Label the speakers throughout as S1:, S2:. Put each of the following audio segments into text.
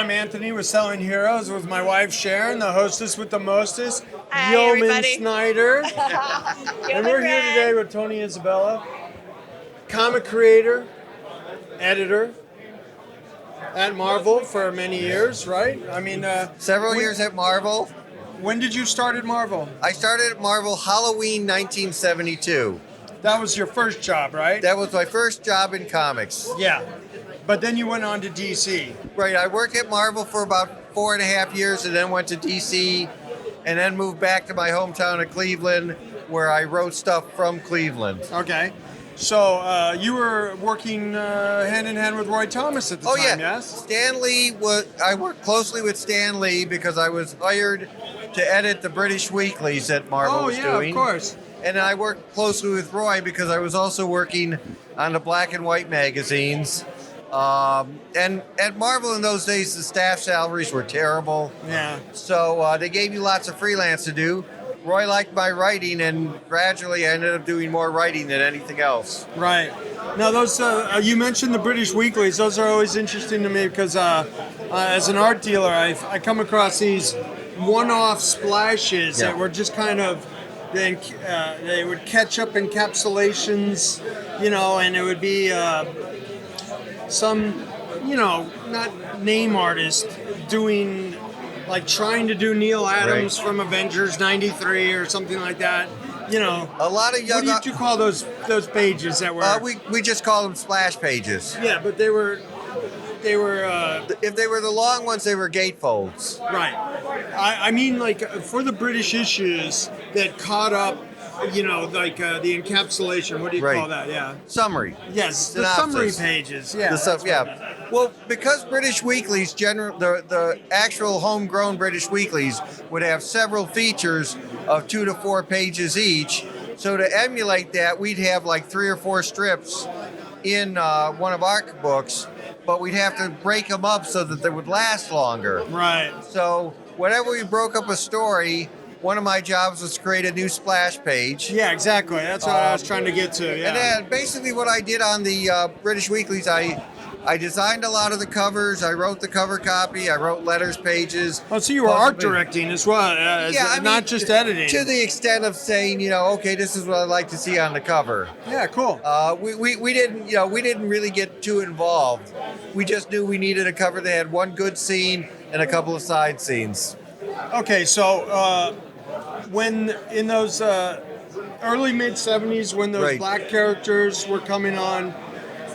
S1: I'm Anthony with Selling Heroes with my wife Sharon, the hostess with the mostest,
S2: Hi,
S1: Yeoman
S2: everybody.
S1: Snyder. And we're here today with Tony Isabella, comic creator, editor at Marvel for many years, right? I mean,
S3: Several years at Marvel.
S1: When did you start at Marvel?
S3: I started at Marvel Halloween 1972.
S1: That was your first job, right?
S3: That was my first job in comics.
S1: Yeah. But then you went on to DC.
S3: Right, I worked at Marvel for about 4.5 years and then went to DC and then moved back to my hometown of Cleveland where I wrote stuff from Cleveland.
S1: Okay. So you were working hand in hand with Roy Thomas at the time, yes?
S3: Stan Lee I worked closely with Stan Lee because I was hired to edit the British weeklies that Marvel was doing.
S1: Of course.
S3: And I worked closely with Roy because I was also working on the black and white magazines. And at Marvel in those days, the staff salaries were terrible.
S1: Yeah.
S3: So they gave you lots of freelance to do. Roy liked my writing, and gradually I ended up doing more writing than anything else.
S1: Right. Now, those you mentioned the British weeklies. Those are always interesting to me because as an art dealer, I come across these one-off splashes that were just kind of they would catch up encapsulations, and it would be some, not name artist doing, like trying to do Neil Adams from Avengers '93 or something like that.
S3: A lot of young.
S1: What did you call those pages that were?
S3: We just call them splash pages.
S1: Yeah, but they were.
S3: If they were the long ones, they were gatefolds.
S1: Right. I mean, like for the British issues that caught up, like the encapsulation. What do you call that? Yeah.
S3: Summary.
S1: Yes,
S3: Synopsis.
S1: the summary pages. Yeah.
S3: Well, because British weeklies, the actual homegrown British weeklies would have several features of 2 to 4 pages each. So to emulate that, we'd have like 3 or 4 strips in one of our books, but we'd have to break them up so that they would last longer.
S1: Right.
S3: So whenever we broke up a story, one of my jobs was to create a new splash page.
S1: Yeah, exactly. That's what I was trying to get to. Yeah.
S3: And then basically what I did on the British weeklies, I designed a lot of the covers. I wrote the cover copy. I wrote letters pages.
S1: Oh, so you were art directing as well, not just editing.
S3: To the extent of saying, okay, this is what I'd like to see on the cover.
S1: Yeah, cool.
S3: We didn't really get too involved. We just knew we needed a cover that had one good scene and a couple of side scenes.
S1: Okay, so when in those early mid '70s, when those black characters were coming on,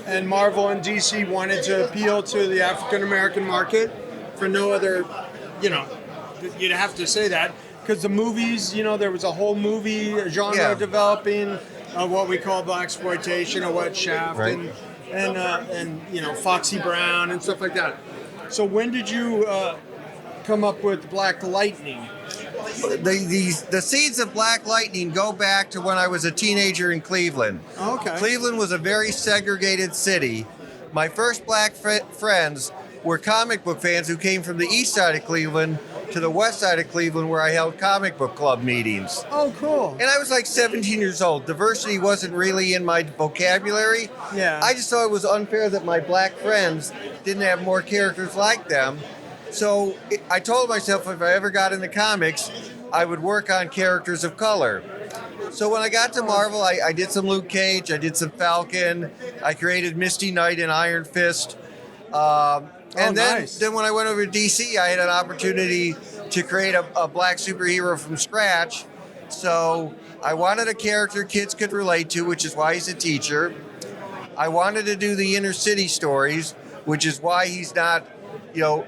S1: and Marvel and DC wanted to appeal to the African American market for no other, you'd have to say that because the movies, there was a whole movie genre developing of what we call blaxploitation, or what Shaft and Foxy Brown and stuff like that. So when did you come up with Black Lightning?
S3: The seeds of Black Lightning go back to when I was a teenager in Cleveland.
S1: Okay.
S3: Cleveland was a very segregated city. My first black friends were comic book fans who came from the east side of Cleveland to the west side of Cleveland, where I held comic book club meetings.
S1: Oh, cool.
S3: And I was like 17 years old. Diversity wasn't really in my vocabulary.
S1: Yeah.
S3: I just thought it was unfair that my black friends didn't have more characters like them. So I told myself if I ever got into comics, I would work on characters of color. So when I got to Marvel, I did some Luke Cage, I did some Falcon, I created Misty Knight and Iron Fist. And then when I went over to DC, I had an opportunity to create a black superhero from scratch. So I wanted a character kids could relate to, which is why he's a teacher. I wanted to do the inner city stories, which is why he's not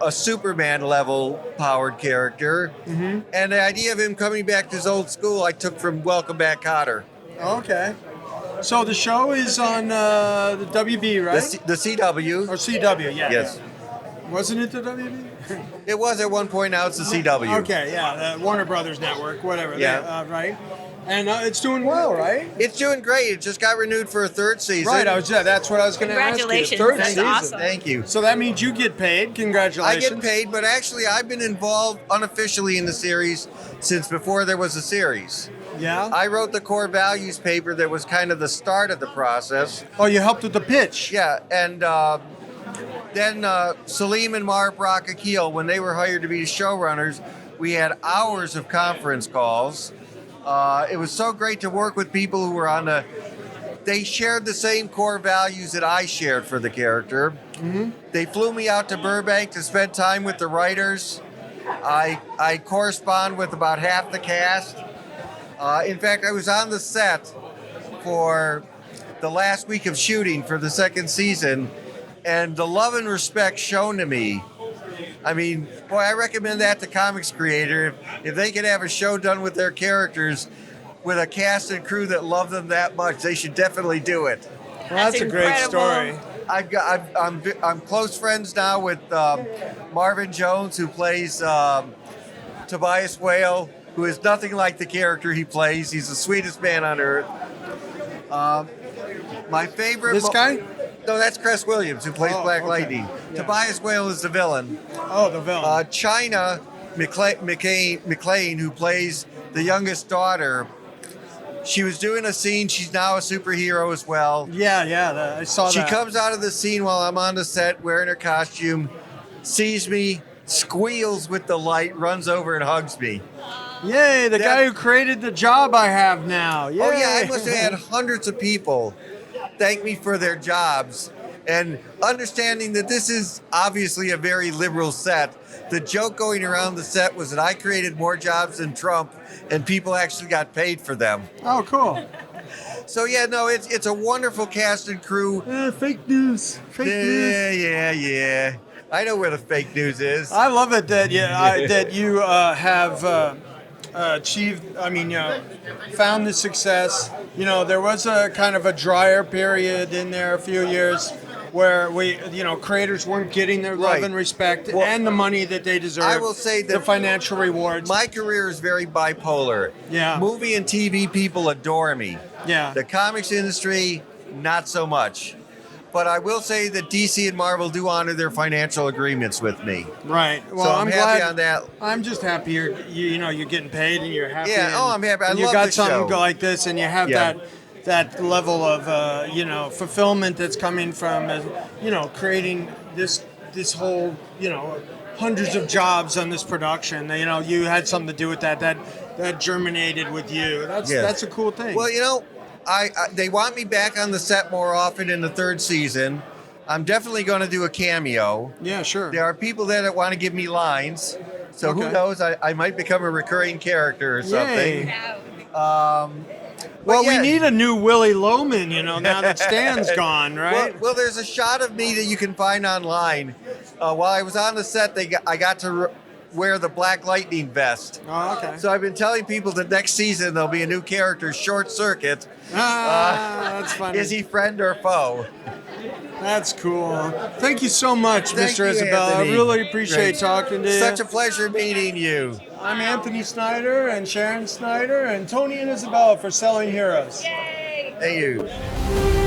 S3: a Superman level powered character. Mm-hmm. And the idea of him coming back to his old school, I took from Welcome Back, Kotter.
S1: Okay. So the show is on the WB, right?
S3: The CW.
S1: Or CW, yeah.
S3: Yes.
S1: Wasn't it the WB?
S3: It was at one point, now it's the CW.
S1: Okay, yeah, the Warner Brothers Network, whatever.
S3: Yeah.
S1: Right. And it's doing well, right?
S3: It's doing great. It just got renewed for a 3rd season.
S1: Right, that's what I was going to ask you.
S2: Congratulations,
S1: Third
S2: that's
S1: season.
S2: awesome.
S3: Thank you.
S1: So that means you get paid. Congratulations.
S3: I get paid, but actually I've been involved unofficially in the series since before there was a series.
S1: Yeah?
S3: I wrote the core values paper that was kind of the start of the process.
S1: Oh, you helped with the pitch.
S3: Yeah, and Then Salim and Marv Akil, when they were hired to be showrunners, we had hours of conference calls. It was so great to work with people who were they shared the same core values that I shared for the character.
S1: Mm-hmm.
S3: They flew me out to Burbank to spend time with the writers. I correspond with about half the cast. In fact, I was on the set for the last week of shooting for the second season, and the love and respect shown to me. I mean, boy, I recommend that to comics creator. If they could have a show done with their characters with a cast and crew that love them that much, they should definitely do it.
S1: Well, that's a great story.
S3: I'm close friends now with Marvin Jones, who plays Tobias Whale, who is nothing like the character he plays. He's the sweetest man on earth. My favorite...
S1: This guy?
S3: No, that's Cress Williams, who plays Black
S1: okay.
S3: Lightning.
S1: Yeah.
S3: Tobias Whale is the villain.
S1: Oh, the villain.
S3: China McLean, who plays the youngest daughter, she was doing a scene. She's now a superhero as well.
S1: Yeah, I saw that.
S3: She comes out of the scene while I'm on the set wearing her costume, sees me, squeals with delight, runs over and hugs me.
S1: Yay, the guy who created the job I have now. Yay.
S3: Oh, yeah, I must have had hundreds of people thank me for their jobs. And understanding that this is obviously a very liberal set, the joke going around the set was that I created more jobs than Trump, and people actually got paid for them.
S1: Oh, cool.
S3: So yeah, no, it's a wonderful cast and crew.
S1: Fake news. Fake news.
S3: Yeah. I know where the fake news is.
S1: I love it that you have achieved. I mean, found the success. You know, there was a kind of a drier period in there a few years where creators weren't getting their love and respect and the money that they deserve.
S3: I will say that
S1: the financial rewards.
S3: My career is very bipolar.
S1: Yeah.
S3: Movie and TV people adore me.
S1: Yeah.
S3: The comics industry, not so much. But I will say that DC and Marvel do honor their financial agreements with me.
S1: Right. Well,
S3: so I'm happy
S1: glad,
S3: on that.
S1: I'm just happy you're getting paid and you're happy.
S3: Yeah. I'm happy. I love
S1: you got
S3: the
S1: something
S3: show.
S1: like this, and you have that level of fulfillment that's coming from creating this whole hundreds of jobs on this production. You had something to do with that germinated with you. That's a cool thing.
S3: Well, they want me back on the set more often in the third season. I'm definitely going to do a cameo.
S1: Yeah, sure.
S3: There are people there that want to give me lines. So who knows? I might become a recurring character or something.
S1: Well, we need a new Willie Loman, now that Stan's gone, right?
S3: Well, there's a shot of me that you can find online. While I was on the set, I got to wear the Black Lightning vest.
S1: Oh, okay.
S3: So I've been telling people that next season there'll be a new character, Short Circuit.
S1: That's funny.
S3: Is he friend or foe?
S1: That's cool. Thank you so much,
S3: Thank
S1: Mr.
S3: you,
S1: Isabella.
S3: Anthony.
S1: I really appreciate
S3: Great.
S1: talking to you.
S3: Such a pleasure meeting you.
S1: I'm Anthony Snyder and Sharon Snyder and Tony and Isabella for Selling Heroes.
S2: Yay!
S3: Thank you.